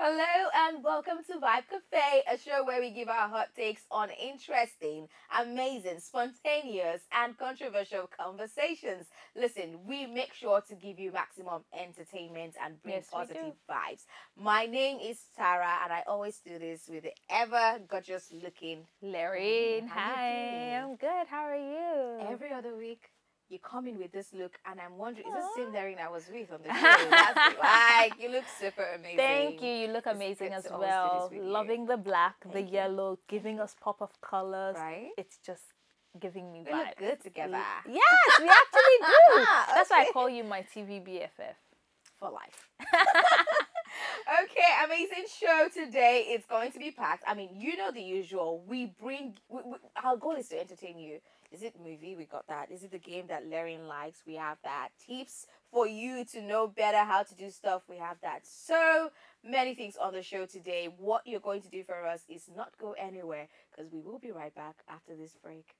Hello and welcome to Vibe Cafe, a show where we give our hot takes on interesting, amazing, spontaneous, and controversial conversations. Listen, we make sure to give you maximum entertainment and bring Yes, we positive do. vibes. My name is Tara, and I always do this with the ever gorgeous looking Larry. Lorraine, How you hi. doing? I'm good. How are you? Every other week, you come in with this look, and I'm wondering, is this the same Aw. Darren I was with on the show last week? Like, you look super Thank amazing. you. You look It's amazing good as to always do this well. with you. Loving the black, the Thank you. yellow, Thank giving you. us pop of colors. Right? It's just giving me We look vibes. good together. Yes, we actually do. That's why I Okay. call you my TV BFF. For life. Okay, amazing show today. It's going to be packed. I mean, you know the usual. Our goal is to entertain you. Is it movie? We got that. Is it the game that Larian likes? We have that. Tips for you to know better how to do stuff. We have that. So many things on the show today. What you're going to do for us is not go anywhere because we will be right back after this break.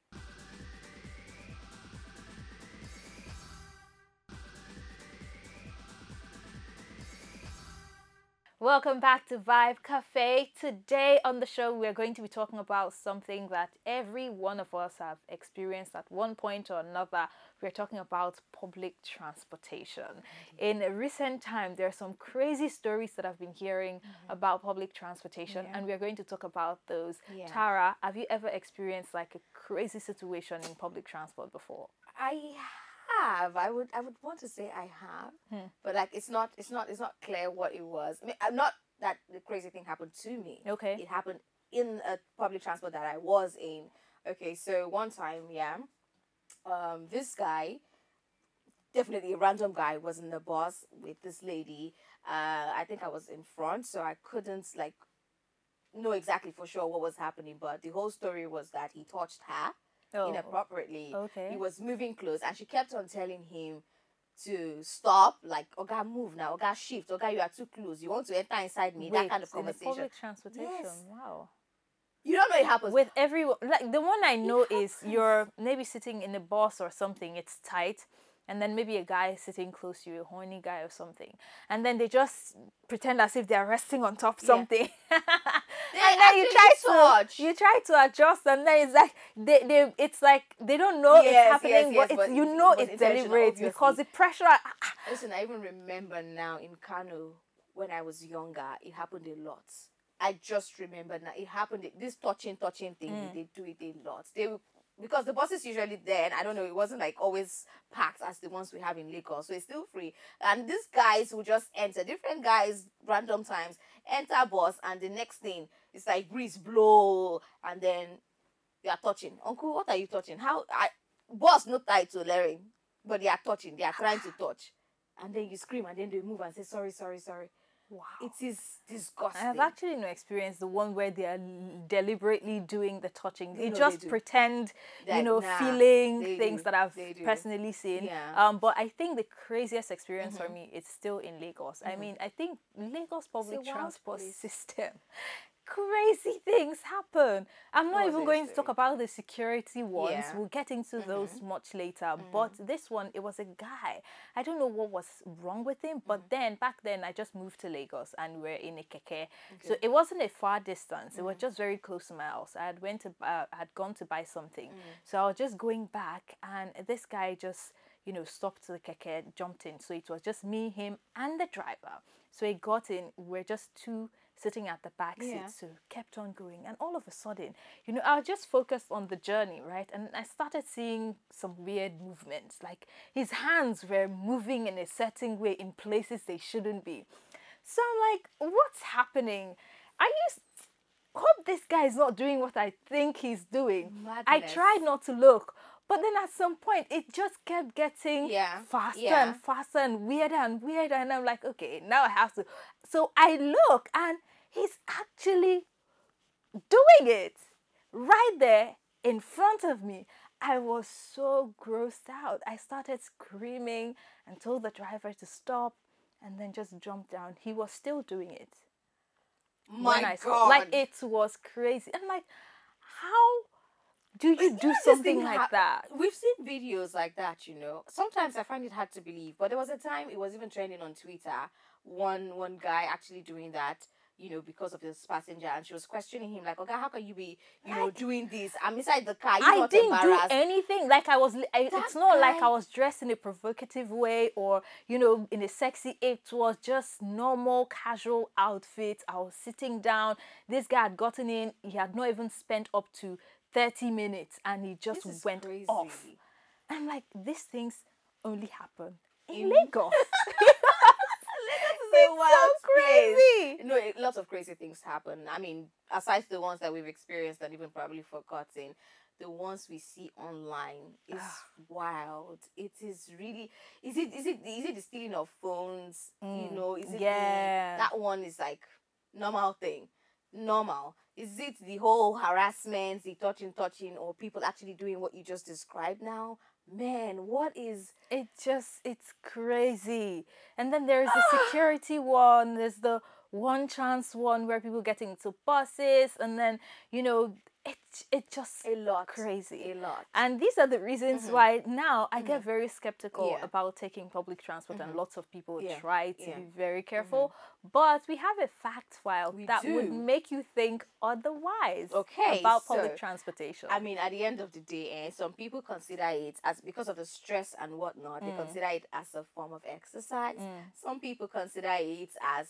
Welcome back to Vibe Cafe. Today on the show, we're going to be talking about something that every one of us have experienced at one point or another. We're talking about public transportation. In recent time, there are some crazy stories that I've been hearing about public transportation, Yeah. and we're going to talk about those. Yeah. Tara, have you ever experienced like a crazy situation in public transport before? I have. I would want to say I have, but like it's not clear what it was. I mean, I'm not that the crazy thing happened to me. Okay. It happened in a public transport that I was in. Okay, so one time, yeah, this guy, definitely a random guy, was in the bus with this lady. I think I was in front, so I couldn't like know exactly for sure what was happening, but the whole story was that he touched her Oh, inappropriately. okay. He was moving close, and she kept on telling him to stop, like, Oga, move now, Oga, shift, Oga, you are too close. You want to enter inside me, that Wait, kind of in the conversation. public transportation? Yes. Wow. You don't know it happens. With everyone, like the one I know is happens. you're maybe sitting in a bus or something, it's tight, and then maybe a guy sitting close to you, a horny guy or something, and then they just pretend as if they're resting on top something. And then you try to adjust, and then it's like it's like they don't know it's happening, but but you know it was it's intentional, deliberate because obviously. the pressure. Listen, I even remember now in Kano when I was younger, it happened a lot. I just remember now it happened. This touching thing, they do it a lot. Because the buses usually there, and I don't know, it wasn't like always packed as the ones we have in Lagos, so it's still free. And these guys will just enter, different guys, random times, enter bus, and the next thing it's like breeze blow, and then they are touching. Uncle, what are you touching? How I boss not tied to Larry, but they are touching. They are trying to touch, and then you scream, and then they move and say sorry, sorry, sorry. Wow. It is I disgusting. have actually no experience the one where they are deliberately doing the touching. They No, just they do. pretend, Like, nah, feeling they things do. that I've They do. personally seen. Yeah. But I think the craziest experience for me is still in Lagos. I mean, I think Lagos public wild transport place. system, crazy things happen. I'm not was even going to talk interesting. about the security ones. Yeah. We'll get into those much later. But this one, it was a guy. I don't know what was wrong with him, but then back then I just moved to Lagos and we're in a keke. So it wasn't a far distance. It was just very close to my house. I had gone to buy something. So I was just going back and this guy just stopped the keke, jumped in. So it was just me, him, and the driver. So he got in. We're just two sitting at the back seat. Yeah. So kept on going. And all of a sudden, I was just focused on the journey, right? And I started seeing some weird movements. Like his hands were moving in a certain way in places they shouldn't be. So I'm like, what's happening? I just hope this guy is not doing what I think he's doing. I Madness. tried not to look, but then at some point it just kept getting faster Yeah. and faster and weirder, and I'm like, okay, now I have to. So I look and he's actually doing it right there in front of me. I was so grossed out. I started screaming and told the driver to stop and then just jumped down. He was still doing it. My Saw, like, God. it was crazy. I'm like, how do you You know do this something thing like that? We've seen videos like that. Sometimes I find it hard to believe, but there was a time it was even trending on Twitter. One guy actually doing that. because of this passenger, and she was questioning him like, okay, how can you be, Like, doing this? I'm inside the car. You I not didn't do embarrassed? anything. Like it's That not like guy- I was dressed in a provocative way or, in a sexy. It was just normal, casual outfit. I was sitting down. This guy had gotten in. He had not even spent up to 30 minutes and he just This is went crazy. off. I'm like, these things only happen in In- Lagos. Lagos is a wild so crazy. place. Lots of crazy things happen. I mean, aside the ones that we've experienced and even probably forgotten, the ones we see online is wild. It is really. Is it the stealing of phones? Is it that one is like normal thing? Normal. Is it the whole harassment, the touching, or people actually doing what you just described now? Man, what is It's crazy. And then there's the security one, there's the one chance one where people get into buses, and then it's just a lot crazy. A lot. And these are the reasons why now I get very skeptical Yeah. about taking public transport, and lots of people Yeah. try to Yeah. be very careful. But we have a fact file We that would do. make you think otherwise Okay, about public so, transportation. I mean, at the end of the day, some people consider it as, because of the stress and whatnot, they consider it as a form of exercise. Some people consider it as,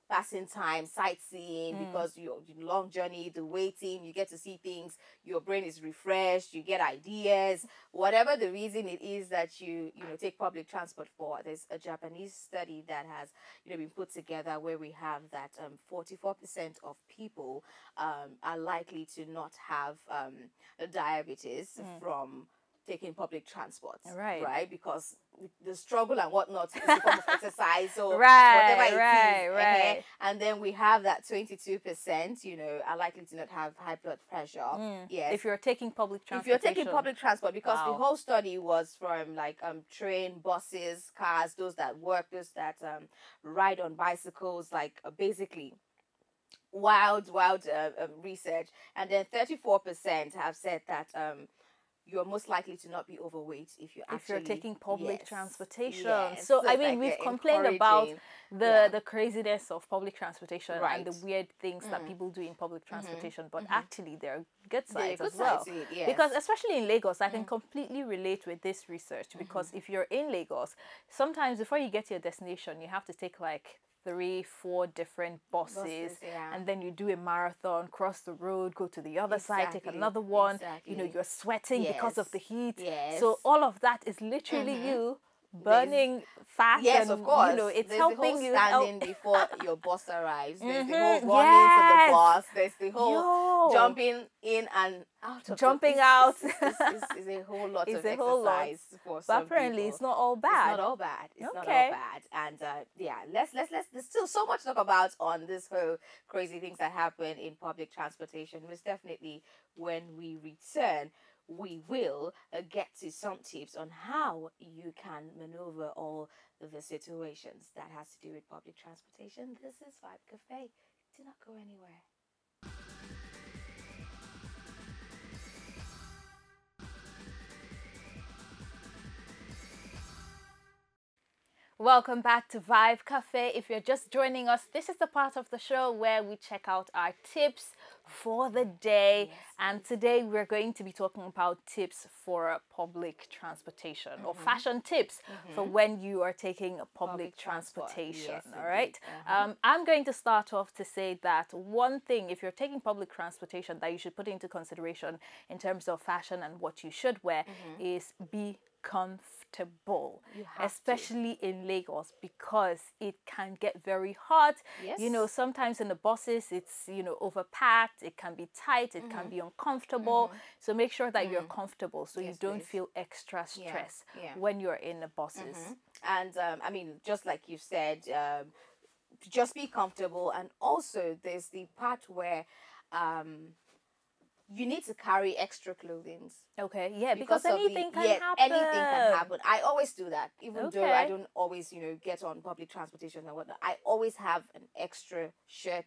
passing time, sightseeing, because your long journey, the waiting, you get to see things, your brain is refreshed, you get ideas, whatever the reason it is that you take public transport for. There's a Japanese study that has been put together where we have that 44% of people are likely to not have diabetes from taking public transport, right? Because the struggle and whatnot is a form of exercise, or whatever it is. Right. And then we have that 22%, are likely to not have high blood pressure. Yes. If you're taking public If transportation. you're taking public transport, because the Wow. whole study was from like train, buses, cars, those that work, those that ride on bicycles, like basically wild research. And then 34% have said that you're most likely to not be overweight if you're taking public yes, transportation. yes. So I it's mean, like, we've complained about encouraging. the craziness of public transportation and Right. the weird things that people do in public transportation, but actually there are good There are sides good as well. sides to it, yes. Because especially in Lagos, I can completely relate with this research, because if you're in Lagos, sometimes before you get to your destination, you have to take like 3-4 different buses, yeah. and then you do a marathon, cross the road, go to the other side, take Exactly, another one. exactly. You're sweating because of Yes, the heat. yes. So all of that is literally you burning fat. Yes, and, of course. It's There's helping the whole you standing before your bus arrives. There's the whole running yes. to the bus. There's the whole Yo. jumping in and out of Jumping the, out. It's a whole lot It's of a whole lot. exercise for But some apparently people. it's not all bad. It's not all bad. It's not Okay. all bad. And let's there's still so much to talk about on this whole crazy things that happen in public transportation. Most definitely when we return, we will get to some tips on how you can maneuver all the situations that has to do with public transportation. This is Vibe Cafe. Do not go anywhere. Welcome back to Vibe Cafe. If you're just joining us, this is the part of the show where we check out our tips for the day. Yes, and today we're going to be talking about tips for public transportation, or fashion tips for when you are taking public transport. transportation. Yes, all right. indeed. I'm going to start off to say that one thing, if you're taking public transportation, that you should put into consideration in terms of fashion and what you should wear is be comfortable, You have especially in Lagos, because it can get very hot. Yes. Sometimes in the buses it's overpacked, it can be tight, it can be uncomfortable. So make sure that you're comfortable, so you Yes, don't please. feel extra stress yeah. when you're in the buses. And I mean, just like you said, just be comfortable. And also, there's the part where you need to carry extra clothing. Okay, yeah, because of anything can happen. Anything can happen. I always do that, even though I Okay. don't always, get on public transportation and whatnot. I always have an extra shirt,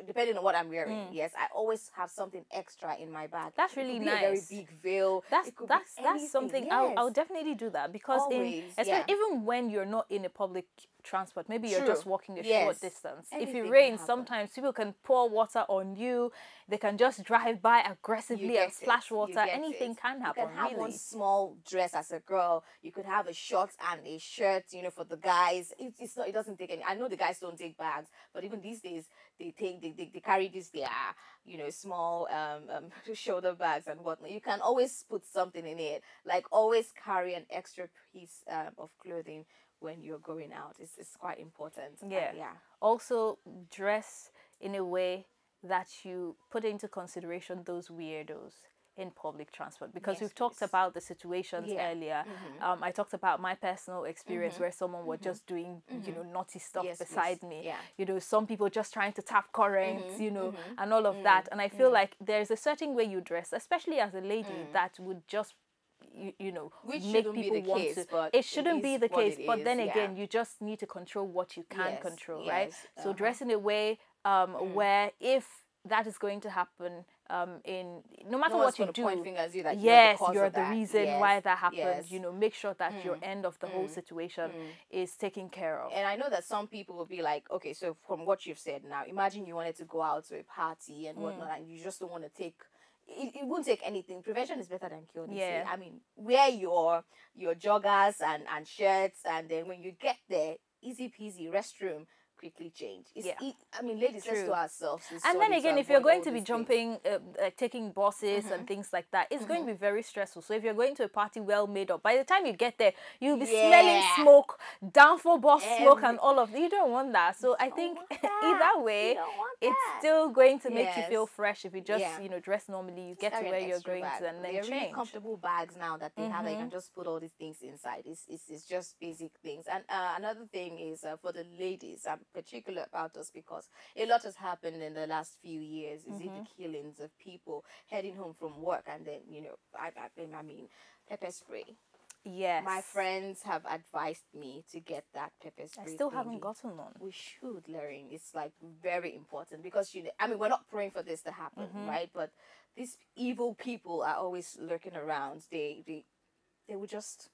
depending on what I'm wearing. Yes, I always have something extra in my bag. That's It really could be a very nice. big veil. That's It could be anything. something Yes. I'll definitely do that, because Always, even when you're not in a public transport. Maybe you're True. just walking a Yes. short distance. If Anything it can rains, happen. sometimes people can pour water on you. They can just drive by You aggressively get and splash it. You water. get Anything it. can You happen, can have one really. small dress as a girl. You could have a short and a shirt, you know, for the guys. It's not. It doesn't take any. I know the guys don't take bags, but even these days they take. They carry this. Their, you know, small shoulder bags and whatnot. You can always put something in it. Like always carry an extra piece of clothing when you're going out. It's quite important. Yeah. Yeah. Also, dress in a way that you put into consideration those weirdos in public transport, because Yes, we've talked please. about the situations Yeah. earlier. I talked about my personal experience where someone was just doing, you know, naughty stuff Yes, beside please. me. Yeah. You know, some people just trying to tap currents, you know, and all of that. And I feel like there's a certain way you dress, especially as a lady, that would just you know, Which make shouldn't be people the want case, to. but It shouldn't it be is the what case, it but is, then yeah. again, you just need to control what you can Yes, control, right? yes, So dress in a way where if that is going to happen, in no matter No one's what you gonna do, point fingers at you like yes, you're you're the cause of reason that. why Yes, that happened. yes. You know, make sure that your end of the whole situation is taken care of. And I know that some people will be like, okay, so from what you've said now, imagine you wanted to go out to a party and whatnot, and you just don't want to take. It won't take anything. Prevention is better than cure. They say. Yeah. I mean, wear your joggers and shirts, and then when you get there, easy peasy, restroom, quickly change. Yeah. I mean, ladies, let's True. do ourselves. And then again, if you're going to be jumping, taking buses and things like that, it's going to be very stressful. So if you're going to a party well made up, by the time you get there, you'll be smelling smoke, downfall bus smoke, and all of that. You don't want that. So I think either way, it's still going to make you feel fresh. If you just you know, dress normally, you get to where you're going to, and then they're change. really comfortable bags now that they have that you can just put all these things inside. It's just basic things. And another thing is for the ladies, I'm particular about this because a lot has happened in the last few years. Is it the killings of people heading home from work, and then, you know, I mean, pepper spray. Yes. My friends have advised me to get that pepper spray. I still thingy. haven't gotten one. We should, Lorraine. It's like very important because, you know, I mean, we're not praying for this to happen, right? But these evil people are always lurking around. They will just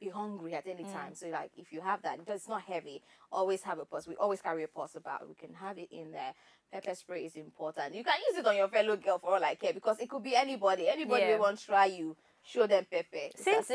be hungry at any time. So like, if you have that, it's not heavy, always have a purse. We always carry a purse about. We can have it in there. Pepper spray is important. You can use it on your fellow girl for all I care, because it could be anybody will want to try you. Show them pepper. Since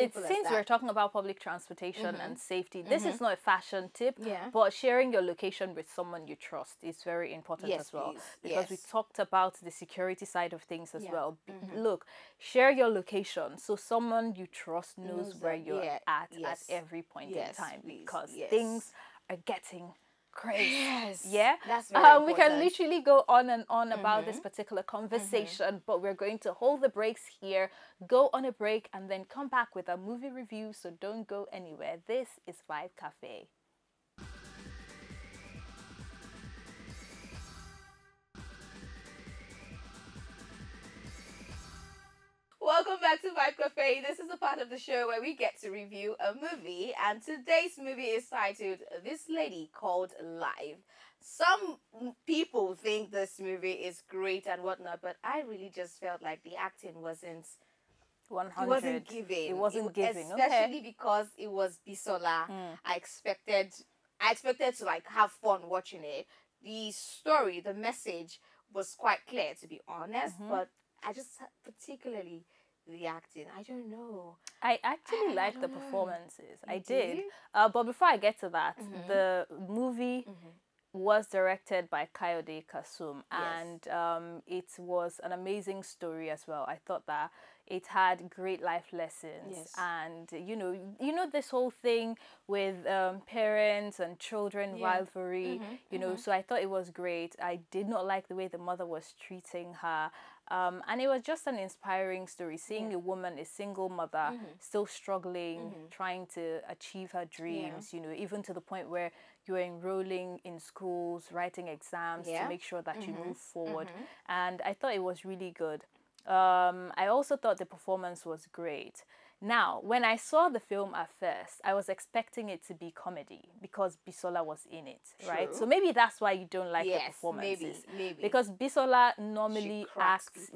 we're talking about public transportation and safety, this is not a fashion tip, but sharing your location with someone you trust is very important as well. Please. Because we talked about the security side of things as well. Look, share your location so someone you trust knows where you're at every point in time, because things are getting crazy. Yeah, that's very we can literally go on and on about this particular conversation, but we're going to hold the brakes here, go on a break, and then come back with a movie review. So don't go anywhere. This is Vibe Cafe. Welcome back to Vibe Cafe. This is a part of the show where we get to review a movie, and today's movie is titled This Lady Called Live. Some people think this movie is great and whatnot, but I really just felt like the acting wasn't 100. It wasn't giving. It wasn't giving. Especially because it was Bisola. I expected to like have fun watching it. The story, the message was quite clear, to be honest, but I just particularly the acting. I don't know. I actually liked the performances. I did. But before I get to that, the movie was directed by Kayode Kasum, and it was an amazing story as well. I thought that it had great life lessons, and you know this whole thing with parents and children rivalry. You know, so I thought it was great. I did not like the way the mother was treating her. And it was just an inspiring story, seeing a woman, a single mother, still struggling, trying to achieve her dreams, you know, even to the point where you're enrolling in schools, writing exams to make sure that you move forward. And I thought it was really good. I also thought the performance was great. Now, when I saw the film at first, I was expecting it to be comedy because Bisola was in it, right? So maybe that's why you don't like the performances. Maybe. Because Bisola normally acts,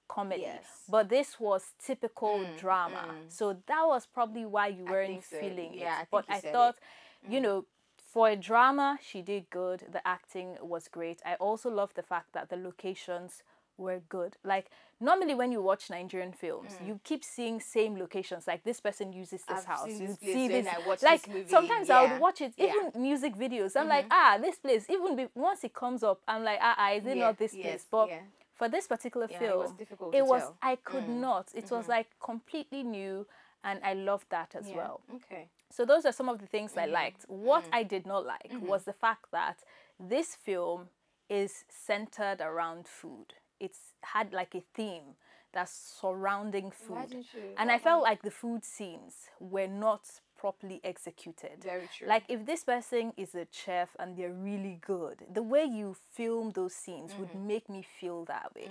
comedy. But this was typical drama. So that was probably why you weren't feeling it. But I thought, you know, For a drama, she did good. The acting was great. I also love the fact that the locations were good. Like, normally when you watch Nigerian films, you keep seeing same locations. Like, this person uses this I've house. seen You this place see when this. I watch Like, this movie. sometimes I would watch it, Yeah. even music videos. I'm like, this place. Even once it comes up, I'm like, is it not this place? But for this particular film, it was difficult to tell. I could not. It was like completely new, and I loved that as well. Okay. So those are some of the things I liked. What I did not like was the fact that this film is centered around food. It's had like a theme that's surrounding food. And I felt like the food scenes were not properly executed. Very true. Like, if this person is a chef and they're really good, the way you film those scenes would make me feel that way.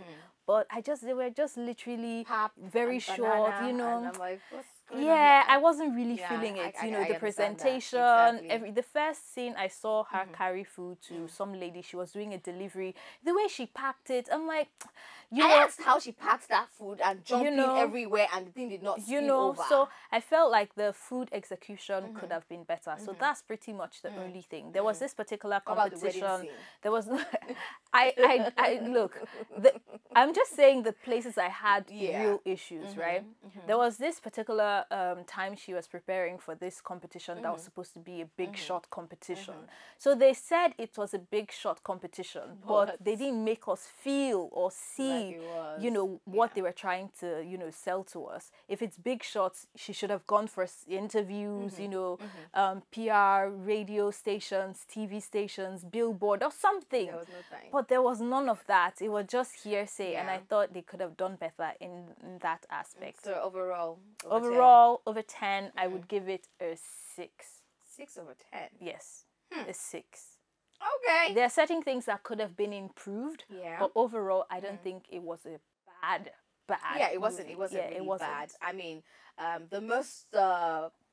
But they were just literally very short, you know. And I'm like, what's going on Yeah, here? I wasn't really feeling it. I You know, the understand that. presentation, Exactly. the first scene I saw her carry food to some lady, she was doing a delivery. The way she packed it, I'm like, I asked how she packed that food and jumping know, everywhere, and the thing did not spill over. So I felt like the food execution could have been better. So that's pretty much the only thing. There was this particular competition. There was I look, I'm just saying the places I had real issues, right? There was this particular time she was preparing for this competition that was supposed to be a big shot competition. So they said it was a big shot competition, but they didn't make us feel or see, you know, what they were trying to, you know, sell to us. If it's big shots, she should have gone for interviews, you know, PR, radio stations, TV stations, billboard or something. There was no time. But there was none of that. It was just hearsay, and I thought they could have done better in that aspect. So overall, over 10, I would give it a 6. 6 over 10. Yes, a 6. Okay. There are certain things that could have been improved, Yeah. but overall, I don't think it was a bad. Yeah, it wasn't. movie. It wasn't really bad. I mean, the most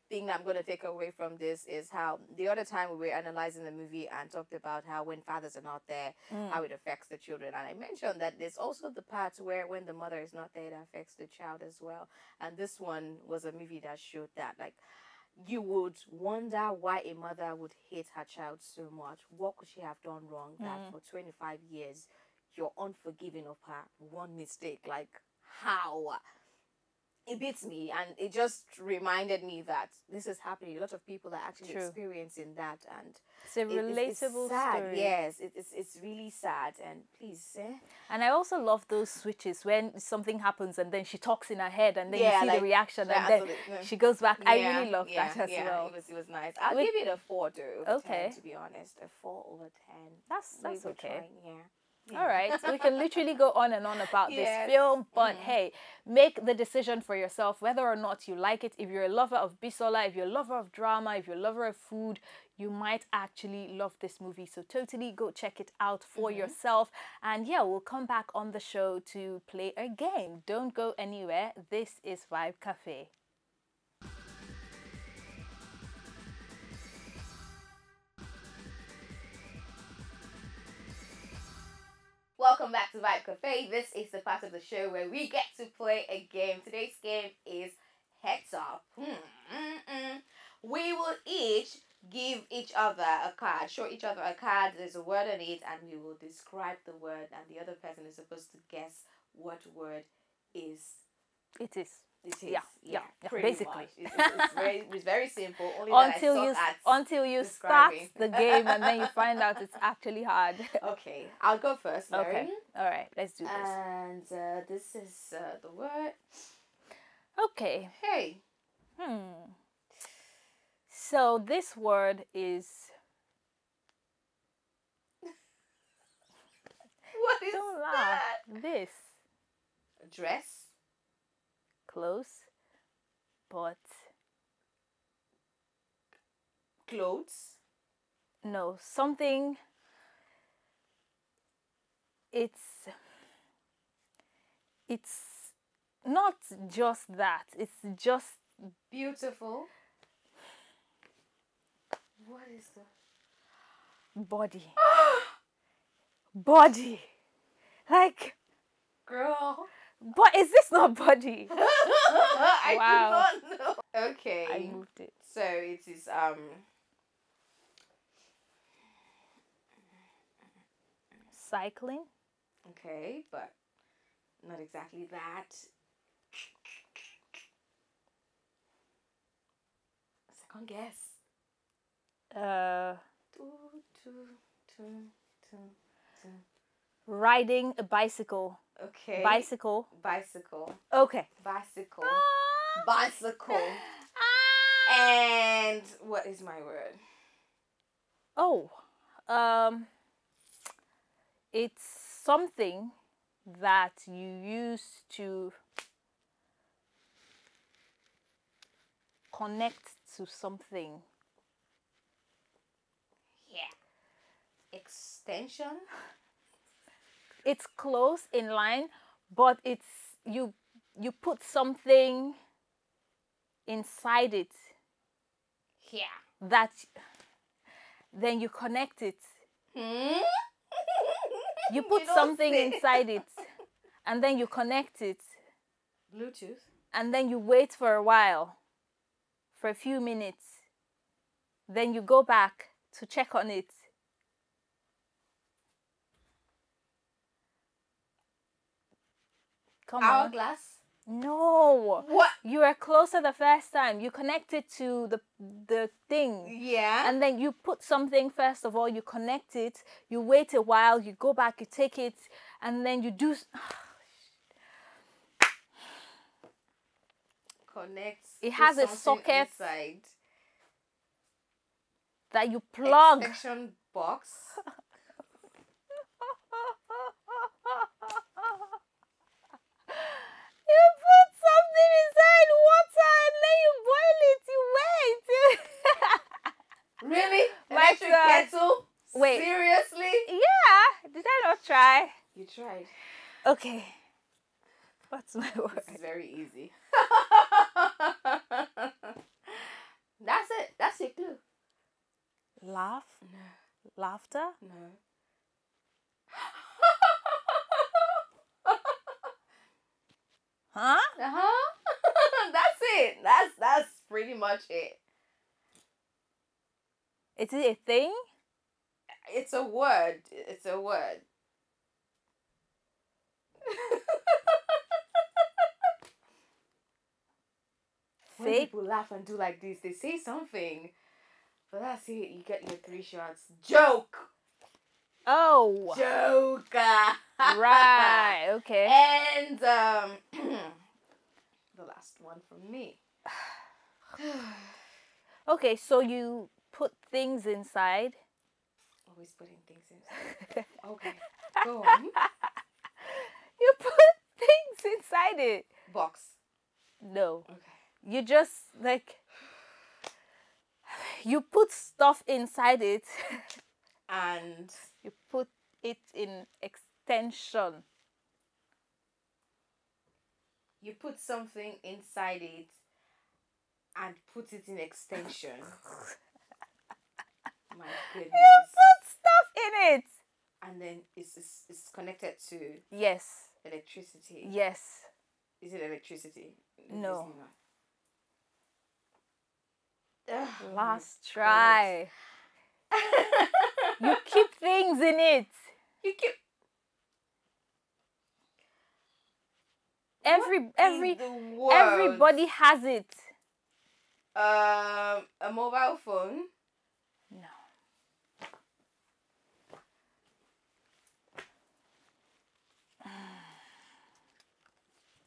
thing that I'm going to take away from this is how the other time we were analyzing the movie and talked about how when fathers are not there, how it affects the children. And I mentioned that there's also the part where when the mother is not there, it affects the child as well. And this one was a movie that showed that, like, you would wonder why a mother would hate her child so much. What could she have done wrong that for 25 years you're unforgiving of her one mistake? Like, how? It beats me, and it just reminded me that this is happening. A lot of people are actually experiencing that, and it's a relatable it's sad. story. Yes, it's really sad. And please, And I also love those switches when something happens and then she talks in her head and then you see like, the reaction and then she goes back. I really love that as well. It was nice. I'll give it a 4 though. Okay. 10, to be honest, a 4 over 10. That's okay. Trying, yeah. All right, we can literally go on and on about this Yes. film, but hey, make the decision for yourself whether or not you like it. If you're a lover of Bisola, if you're a lover of drama, if you're a lover of food, you might actually love this movie. So totally go check it out for yourself. And yeah, we'll come back on the show to play a game. Don't go anywhere. This is Vibe Cafe. Welcome back to Vibe Cafe. This is the part of the show where we get to play a game. Today's game is Heads Up. We will each give each other a card, show each other a card. There's a word on it, and we will describe the word, and the other person is supposed to guess what word is. It is. It is. Yeah, pretty basically. much. It's very simple. Only that until you start the game and then you find out it's actually hard. Okay, I'll go first, Mary. Okay, all right, let's do this. And this is the word. Okay. Hey. So this word is. What is Don't laugh. that? This. Dress. Close, but Clothes. no, something. It's not just that. It's just Beautiful. What is the body. Body. Like, girl? but is this not body? I Wow. do not know. Okay. I moved it. So it is Cycling. Okay, but not exactly that. Second guess. Two, two, two, two, two. Riding a bicycle. Okay. Bicycle. Bicycle. Okay. Bicycle. Ah. Bicycle. Ah. And what is my word? Oh, it's something that you use to connect to something. Yeah. Extension. It's close in line, but it's you put something inside it. Yeah. That then you connect it. Hmm? You put something inside it, and then you connect it. Bluetooth. And then you wait for a while, for a few minutes. Then you go back to check on it. Come on. Hourglass. No. What? You were closer the first time. You connected to the thing. Yeah. And then you put something first of all. You connect it. You wait a while. You go back. You take it, and then you do. Connects. It has a socket inside. That you plug. Extension box. You put something inside water and then you boil it. You wait. Really? My Electric God. kettle? Wait. Seriously? Yeah. Did I not try? You tried. Okay. What's my word? This is very easy. That's it. That's your clue. Laugh? No. Laughter? No. Huh? Uh-huh. That's it. That's pretty much it. Is it a thing? It's a word. It's a word. When Fake? people laugh and do like this, they say something. But that's it. You get your 3 shots. Joke. Oh. Joke. Right. Okay. And the last one from me. Okay, so you put things inside. Always putting things inside. Okay. Go on. You put things inside it. Box. No. Okay. You just like you put stuff inside it. And You put it in extension. you put something inside it and put it in extension. My goodness. You put stuff in it. And then it's connected to Yes. electricity. Yes. Is it electricity? No. It's not. Ugh, Last my try. You keep things in it. You keep. Everybody has it. A mobile phone. No.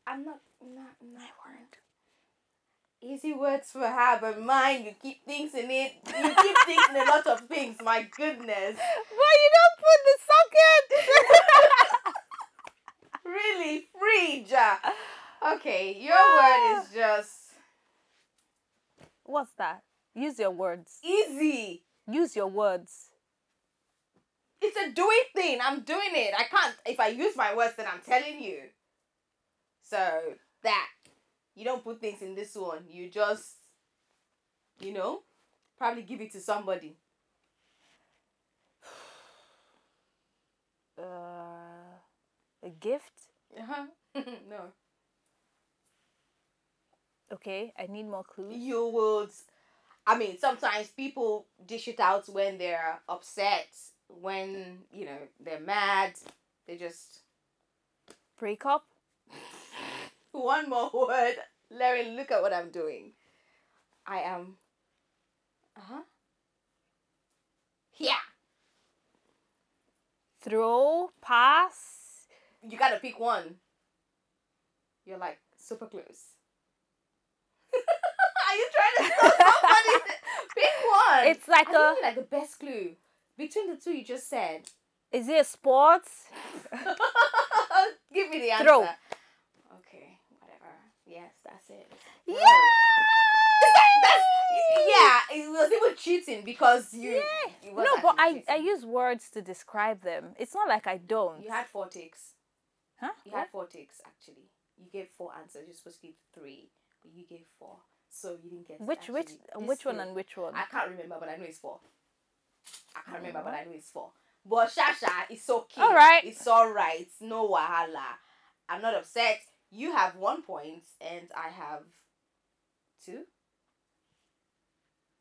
I'm not my word. Easy words for her, but mine, you keep things in it. You keep things in a lot of things. My goodness. But you don't put the socket. Really, fridge. Okay, your word is just What's that? Use your words. easy. Use your words. It's a doing thing. I'm doing it. I can't. If I use my words, then I'm telling you. So that you don't put things in this one. You just, probably give it to somebody. A gift? Uh-huh. No. Okay, I need more clues. You would. I mean, sometimes people dish it out when they're upset, when, they're mad, they just... Break up. One more word. Larry, look at what I'm doing. I am... Yeah. Throw, pass. You gotta pick one. You're like super close. Are you trying to tell somebody? Pick one. It's like I'll give you like the best clue. Between the two you just said. Is it a sport? Give me the answer. Throw. Okay, whatever. Yes, that's it. Yeah! Yeah, it was even cheating because you... Yeah. it was No, but actually I cheating. use words to describe them. It's not like I don't. You had 4 takes. Huh? You had 4 takes, actually. You gave 4 answers. You're supposed to give 3, but you gave 4. So you didn't get Which one and which one? I can't remember, but I know it's 4. I can't remember, but I know it's 4. But Shasha, it's okay. All right. It's all right. No wahala. I'm not upset. You have 1 point, and I have 2.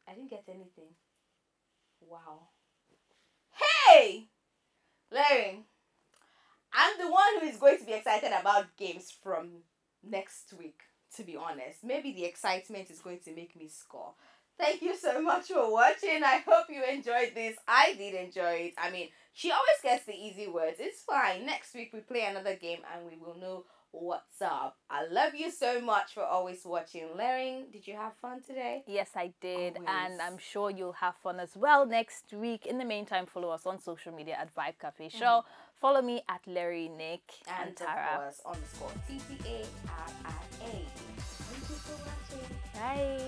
I didn't get anything. Wow. Hey! Larry, I'm the one who is going to be excited about games from next week, to be honest. Maybe the excitement is going to make me score. Thank you so much for watching. I hope you enjoyed this. I did enjoy it. I mean, she always gets the easy words. It's fine. Next week we play another game and we will know what's up. I love you so much for always watching. Larry, did you have fun today? Yes, I did. Always. And I'm sure you'll have fun as well next week. In the meantime, follow us on social media at Vibe Cafe Show. Follow me at Larry Nick and Tara. Of course, _TTARIA. Thank you for watching. Bye.